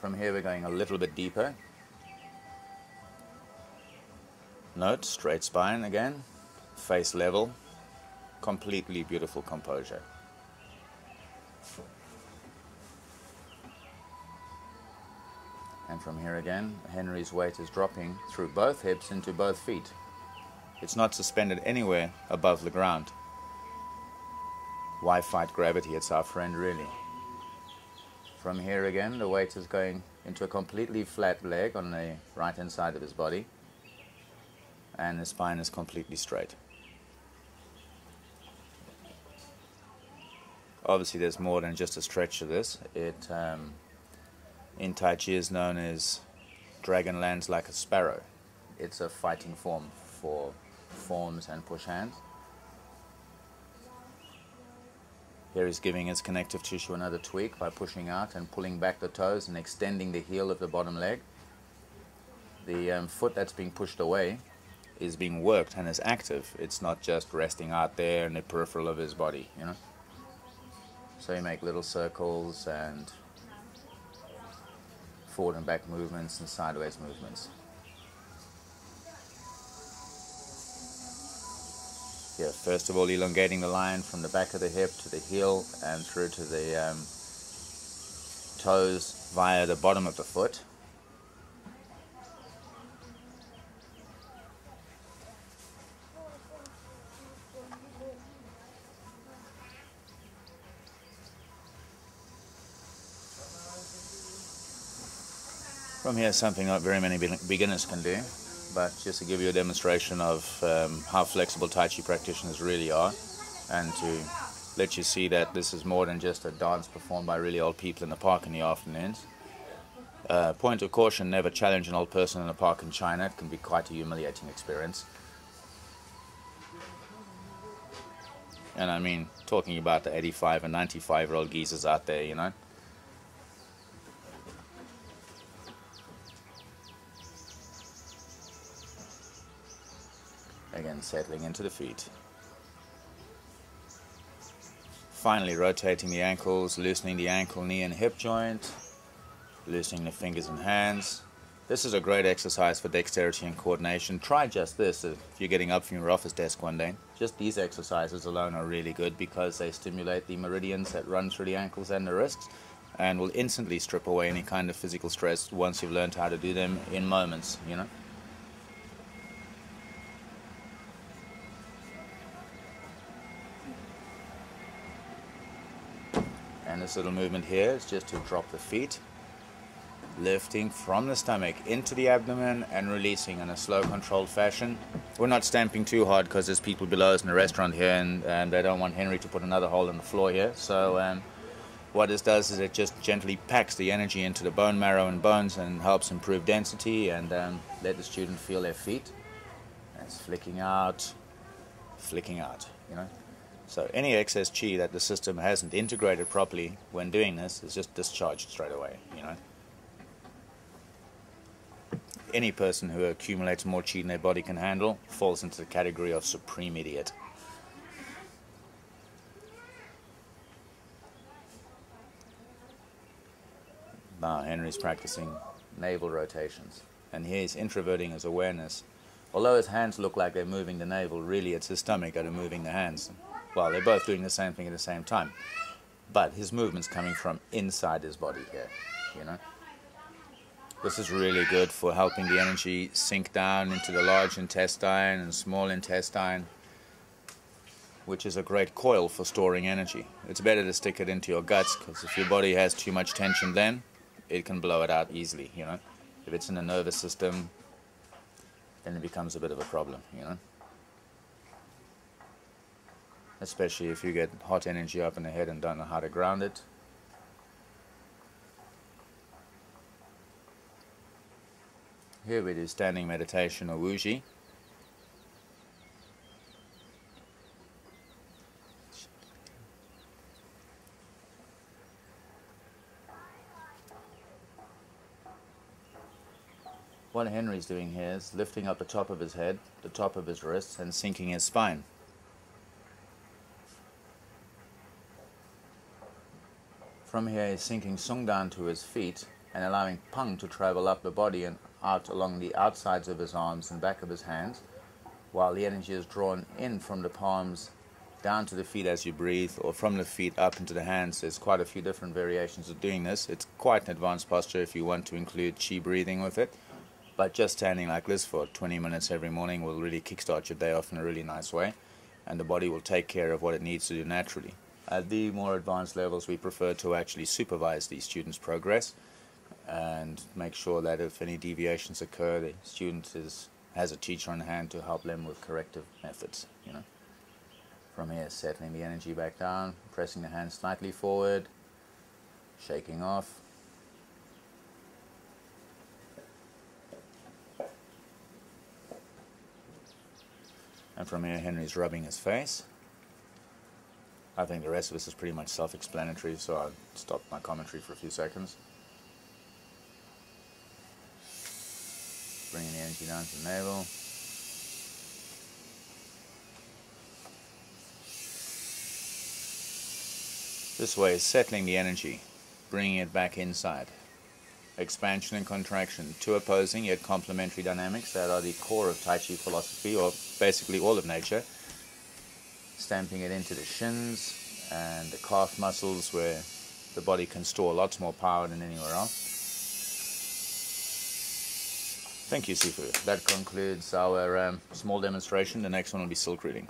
From here we're going a little bit deeper. Note, straight spine again, face level, completely beautiful composure. And from here again, Henry's weight is dropping through both hips into both feet. It's not suspended anywhere above the ground. Why fight gravity? It's our friend, really. From here again, the weight is going into a completely flat leg on the right-hand side of his body, and the spine is completely straight. Obviously, there's more than just a stretch to this. It, in Tai Chi, is known as dragon lands like a sparrow. It's a fighting form for forms and push hands. Here he's giving his connective tissue another tweak by pushing out and pulling back the toes and extending the heel of the bottom leg. The foot that's being pushed away is being worked and is active. It's not just resting out there in the peripheral of his body, you know. So you make little circles and forward and back movements and sideways movements. Here, first of all, elongating the line from the back of the hip to the heel and through to the toes via the bottom of the foot. From here, something not very many beginners can do, but just to give you a demonstration of how flexible Tai Chi practitioners really are, and to let you see that this is more than just a dance performed by really old people in the park in the afternoons. Point of caution, never challenge an old person in a park in China. It can be quite a humiliating experience. And I mean, talking about the 85 and 95-year-old geezers out there, you know. Again, settling into the feet. Finally, rotating the ankles, loosening the ankle, knee, and hip joint, loosening the fingers and hands. This is a great exercise for dexterity and coordination. Try just this if you're getting up from your office desk one day. Just these exercises alone are really good because they stimulate the meridians that run through the ankles and the wrists, and will instantly strip away any kind of physical stress once you've learned how to do them in moments, you know. And this little movement here is just to drop the feet, lifting from the stomach into the abdomen and releasing in a slow, controlled fashion. We're not stamping too hard because there's people below us in the restaurant here, and they don't want Henry to put another hole in the floor here. So what this does is it just gently packs the energy into the bone marrow and bones and helps improve density, and let the student feel their feet. And it's flicking out, you know. So any excess chi that the system hasn't integrated properly when doing this is just discharged straight away, you know. Any person who accumulates more chi than their body can handle falls into the category of supreme idiot. Now Henry's practicing navel rotations, and here he's introverting his awareness. Although his hands look like they're moving the navel, really it's his stomach that are moving the hands. Well, they're both doing the same thing at the same time, but his movement's coming from inside his body here, you know. This is really good for helping the energy sink down into the large intestine and small intestine, which is a great coil for storing energy. It's better to stick it into your guts, because if your body has too much tension, then it can blow it out easily, you know. If it's in the nervous system, then it becomes a bit of a problem, you know. Especially if you get hot energy up in the head and don't know how to ground it. Here we do standing meditation, or wuji. What Henry's doing here is lifting up the top of his head, the top of his wrists, and sinking his spine. From here he's sinking Sung down to his feet and allowing pung to travel up the body and out along the outsides of his arms and back of his hands, while the energy is drawn in from the palms down to the feet as you breathe, or from the feet up into the hands. There's quite a few different variations of doing this. It's quite an advanced posture if you want to include chi breathing with it, but just standing like this for 20 minutes every morning will really kickstart your day off in a really nice way, and the body will take care of what it needs to do naturally. At the more advanced levels, we prefer to actually supervise the students' progress and make sure that if any deviations occur, the student has a teacher on hand to help them with corrective methods. From here, settling the energy back down, pressing the hands slightly forward, shaking off. And from here, Henry's rubbing his face. I think the rest of this is pretty much self-explanatory, so I'll stop my commentary for a few seconds. Bringing the energy down to the navel. This way is settling the energy, bringing it back inside. Expansion and contraction, two opposing yet complementary dynamics that are the core of Tai Chi philosophy, or basically all of nature. Stamping it into the shins and the calf muscles, where the body can store lots more power than anywhere else. Thank you, Sifu. That concludes our small demonstration. The next one will be silk reading.